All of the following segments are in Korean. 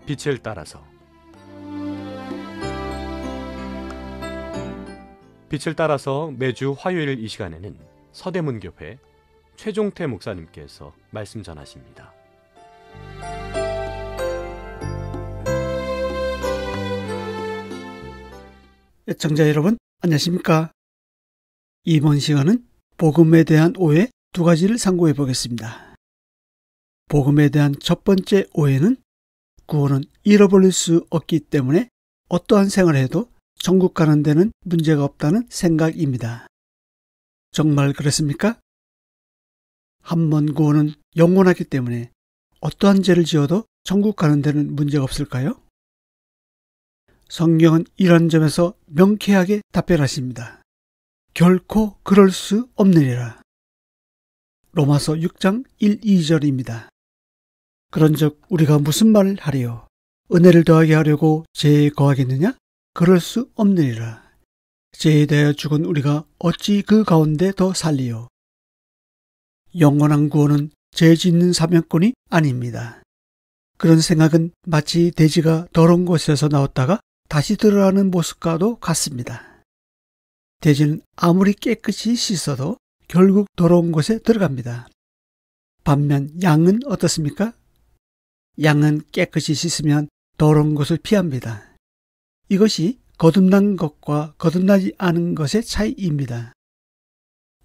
빛을 따라서. 빛을 따라서 매주 화요일 이 시간에는 서대문교회 최종태 목사님께서 말씀 전하십니다. 애청자 여러분, 안녕하십니까? 이번 시간은 복음에 대한 오해 두 가지를 상고해 보겠습니다. 복음에 대한 첫 번째 오해는 구원은 잃어버릴 수 없기 때문에 어떠한 생활을 해도 천국 가는 데는 문제가 없다는 생각입니다. 정말 그렇습니까? 한 번 구원은 영원하기 때문에 어떠한 죄를 지어도 천국 가는 데는 문제가 없을까요? 성경은 이런 점에서 명쾌하게 답변하십니다. 결코 그럴 수 없느니라. 로마서 6장 1, 2절입니다. 그런즉 우리가 무슨 말을 하리요? 은혜를 더하게 하려고 죄에 거하겠느냐? 그럴 수 없느니라. 죄에 대하여 죽은 우리가 어찌 그 가운데 더 살리요? 영원한 구원은 죄 짓는 사명권이 아닙니다. 그런 생각은 마치 돼지가 더러운 곳에서 나왔다가 다시 들어가는 모습과도 같습니다. 돼지는 아무리 깨끗이 씻어도 결국 더러운 곳에 들어갑니다. 반면 양은 어떻습니까? 양은 깨끗이 씻으면 더러운 곳을 피합니다. 이것이 거듭난 것과 거듭나지 않은 것의 차이입니다.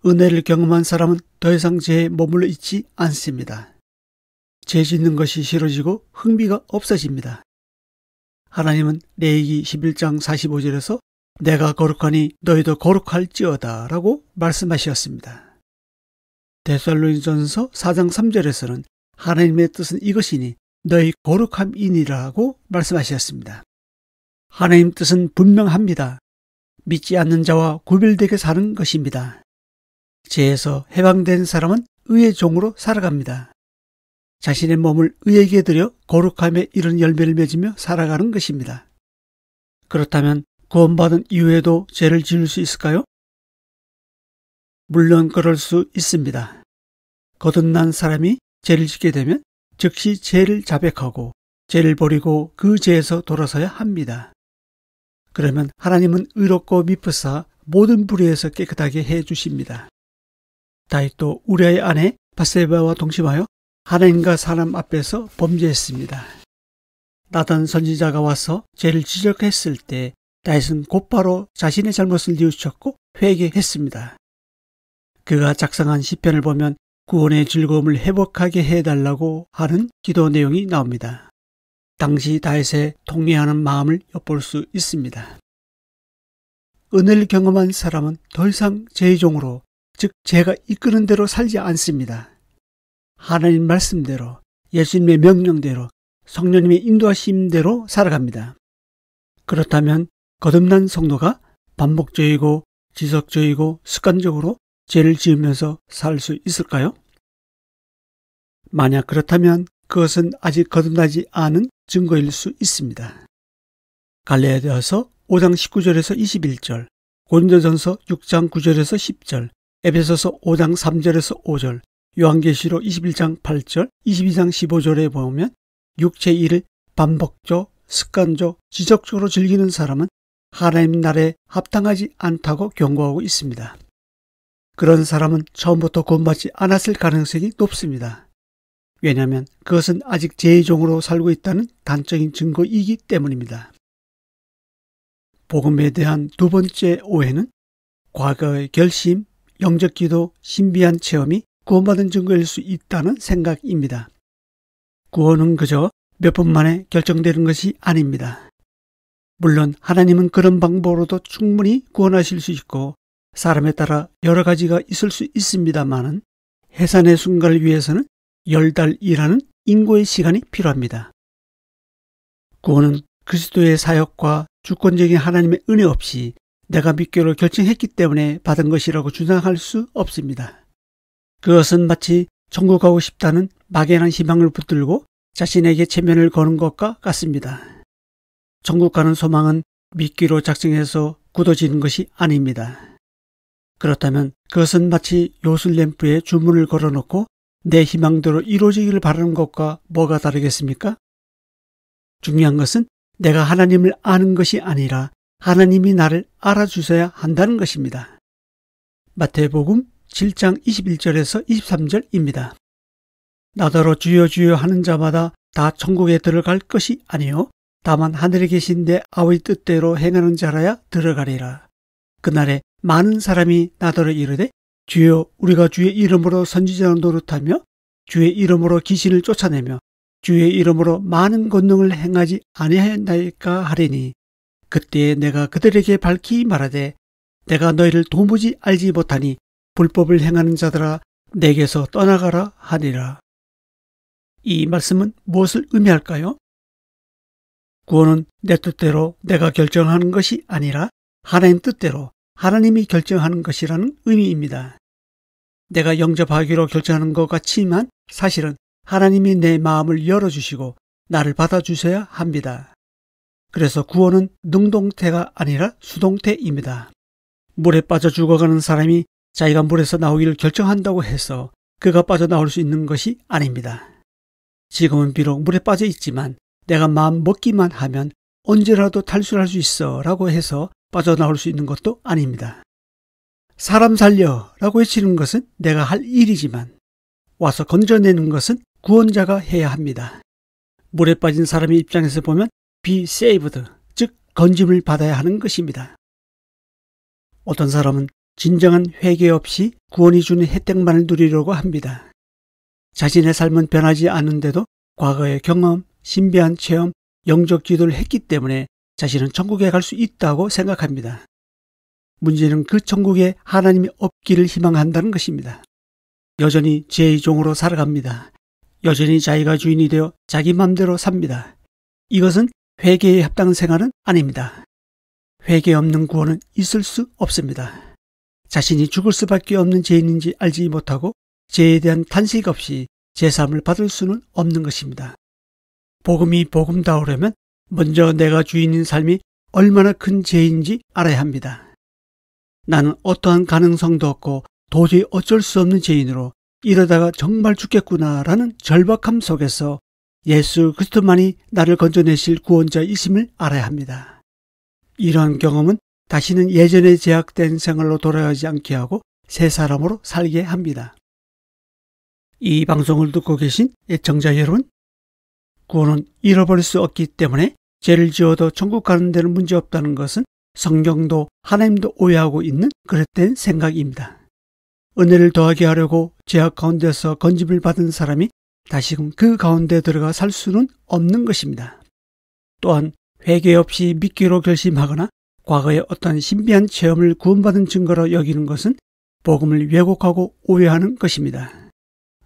은혜를 경험한 사람은 더 이상 죄에 머물러 있지 않습니다. 죄 짓는 것이 싫어지고 흥미가 없어집니다. 하나님은 레위기 11장 45절에서 내가 거룩하니 너희도 거룩할지어다 라고 말씀하셨습니다. 데살로니전서 4장 3절에서는 하나님의 뜻은 이것이니 너희 거룩함이니라고 말씀하셨습니다. 하나님 뜻은 분명합니다. 믿지 않는 자와 구별되게 사는 것입니다. 죄에서 해방된 사람은 의의 종으로 살아갑니다. 자신의 몸을 의에게 드려 거룩함에 이른 열매를 맺으며 살아가는 것입니다. 그렇다면 구원받은 이후에도 죄를 지을 수 있을까요? 물론 그럴 수 있습니다. 거듭난 사람이 죄를 짓게 되면 즉시 죄를 자백하고 죄를 버리고 그 죄에서 돌아서야 합니다. 그러면 하나님은 의롭고 미쁘사 모든 불의에서 깨끗하게 해주십니다. 다윗도 우리아의 아내 밧세바와 동침하여 하나님과 사람 앞에서 범죄했습니다. 나단 선지자가 와서 죄를 지적했을 때 다윗은 곧바로 자신의 잘못을 뉘우쳤고 회개했습니다. 그가 작성한 시편을 보면 구원의 즐거움을 회복하게 해달라고 하는 기도 내용이 나옵니다. 당시 다윗의 통회하는 마음을 엿볼 수 있습니다. 은혜를 경험한 사람은 더 이상 죄의 종으로, 즉 죄가 이끄는 대로 살지 않습니다. 하나님 말씀대로, 예수님의 명령대로, 성령님의 인도하심대로 살아갑니다. 그렇다면 거듭난 성도가 반복적이고 지속적이고 습관적으로 죄를 지으면서 살 수 있을까요? 만약 그렇다면 그것은 아직 거듭나지 않은 증거일 수 있습니다. 갈라디아서 5장 19절에서 21절, 고린도전서 6장 9절에서 10절, 에베소서 5장 3절에서 5절, 요한계시록 21장 8절, 22장 15절에 보면 육체의 일을 반복적, 습관적, 지속적으로 즐기는 사람은 하나님 나라에 합당하지 않다고 경고하고 있습니다. 그런 사람은 처음부터 구원받지 않았을 가능성이 높습니다. 왜냐하면 그것은 아직 죄의 종으로 살고 있다는 단적인 증거이기 때문입니다. 복음에 대한 두 번째 오해는 과거의 결심, 영적 기도, 신비한 체험이 구원받은 증거일 수 있다는 생각입니다. 구원은 그저 몇 분 만에 결정되는 것이 아닙니다. 물론 하나님은 그런 방법으로도 충분히 구원하실 수 있고 사람에 따라 여러 가지가 있을 수 있습니다마는 해산의 순간을 위해서는 10달이라는 인고의 시간이 필요합니다. 구원은 그리스도의 사역과 주권적인 하나님의 은혜 없이 내가 믿기로 결정했기 때문에 받은 것이라고 주장할 수 없습니다. 그것은 마치 천국 가고 싶다는 막연한 희망을 붙들고 자신에게 체면을 거는 것과 같습니다. 천국 가는 소망은 믿기로 작정해서 굳어지는 것이 아닙니다. 그렇다면 그것은 마치 요술램프에 주문을 걸어놓고 내 희망대로 이루어지기를 바라는 것과 뭐가 다르겠습니까? 중요한 것은 내가 하나님을 아는 것이 아니라 하나님이 나를 알아주셔야 한다는 것입니다. 마태복음 7장 21절에서 23절입니다. 나더러 주여 주여 하는 자마다 다 천국에 들어갈 것이 아니요 다만 하늘에 계신 내 아버지 뜻대로 행하는 자라야 들어가리라. 그날에 많은 사람이 나더러 이르되 주여 우리가 주의 이름으로 선지자 노릇하며 주의 이름으로 귀신을 쫓아내며 주의 이름으로 많은 권능을 행하지 아니하였나이까 하리니 그때에 내가 그들에게 밝히 말하되 내가 너희를 도무지 알지 못하니 불법을 행하는 자들아 내게서 떠나가라 하니라. 이 말씀은 무엇을 의미할까요? 구원은 내 뜻대로 내가 결정하는 것이 아니라 하나님 뜻대로 하나님이 결정하는 것이라는 의미입니다. 내가 영접하기로 결정하는 것 같지만 사실은 하나님이 내 마음을 열어주시고 나를 받아주셔야 합니다. 그래서 구원은 능동태가 아니라 수동태입니다. 물에 빠져 죽어가는 사람이 자기가 물에서 나오기를 결정한다고 해서 그가 빠져나올 수 있는 것이 아닙니다. 지금은 비록 물에 빠져 있지만 내가 마음 먹기만 하면 언제라도 탈출할 수 있어 라고 해서 빠져나올 수 있는 것도 아닙니다. 사람 살려 라고 외치는 것은 내가 할 일이지만 와서 건져내는 것은 구원자가 해야 합니다. 물에 빠진 사람의 입장에서 보면 be saved, 즉 건짐을 받아야 하는 것입니다. 어떤 사람은 진정한 회개 없이 구원이 주는 혜택만을 누리려고 합니다. 자신의 삶은 변하지 않는데도 과거의 경험, 신비한 체험, 영적 기도를 했기 때문에 자신은 천국에 갈 수 있다고 생각합니다. 문제는 그 천국에 하나님이 없기를 희망한다는 것입니다. 여전히 죄의 종으로 살아갑니다. 여전히 자기가 주인이 되어 자기 맘대로 삽니다. 이것은 회개에 합당한 생활은 아닙니다. 회개 없는 구원은 있을 수 없습니다. 자신이 죽을 수밖에 없는 죄인인지 알지 못하고 죄에 대한 탄식 없이 제사함을 받을 수는 없는 것입니다. 복음이 복음다우려면 먼저 내가 주인인 삶이 얼마나 큰 죄인지 알아야 합니다. 나는 어떠한 가능성도 없고 도저히 어쩔 수 없는 죄인으로 이러다가 정말 죽겠구나라는 절박함 속에서 예수 그리스도만이 나를 건져내실 구원자이심을 알아야 합니다. 이러한 경험은 다시는 예전에 제약된 생활로 돌아가지 않게 하고 새 사람으로 살게 합니다. 이 방송을 듣고 계신 애청자 여러분, 구원은 잃어버릴 수 없기 때문에 죄를 지어도 천국 가는 데는 문제없다는 것은 성경도 하나님도 오해하고 있는 그릇된 생각입니다. 은혜를 더하게 하려고 죄악 가운데서 건짐을 받은 사람이 다시금 그 가운데 들어가 살 수는 없는 것입니다. 또한 회개 없이 믿기로 결심하거나 과거의 어떤 신비한 체험을 구원받은 증거로 여기는 것은 복음을 왜곡하고 오해하는 것입니다.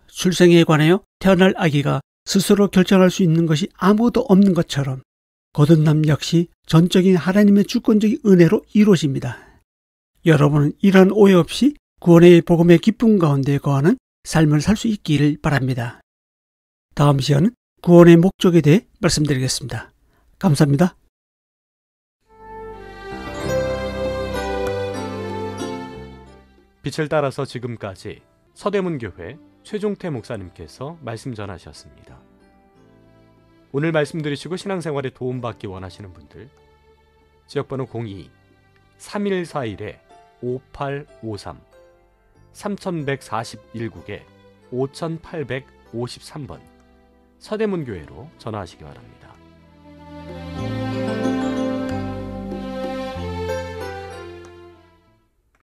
출생에 관하여 태어날 아기가 스스로 결정할 수 있는 것이 아무것도 없는 것처럼 거듭남 역시 전적인 하나님의 주권적인 은혜로 이루어집니다. 여러분은 이러한 오해 없이 구원의 복음의 기쁨 가운데 거하는 삶을 살 수 있기를 바랍니다. 다음 시간은 구원의 목적에 대해 말씀드리겠습니다. 감사합니다. 빛을 따라서 지금까지 서대문교회 최종태 목사님께서 말씀 전하셨습니다. 오늘 말씀 들으시고 신앙생활에 도움받기 원하시는 분들 지역번호 02-3141-5853 3141국에 5853번 서대문교회로 전화하시기 바랍니다.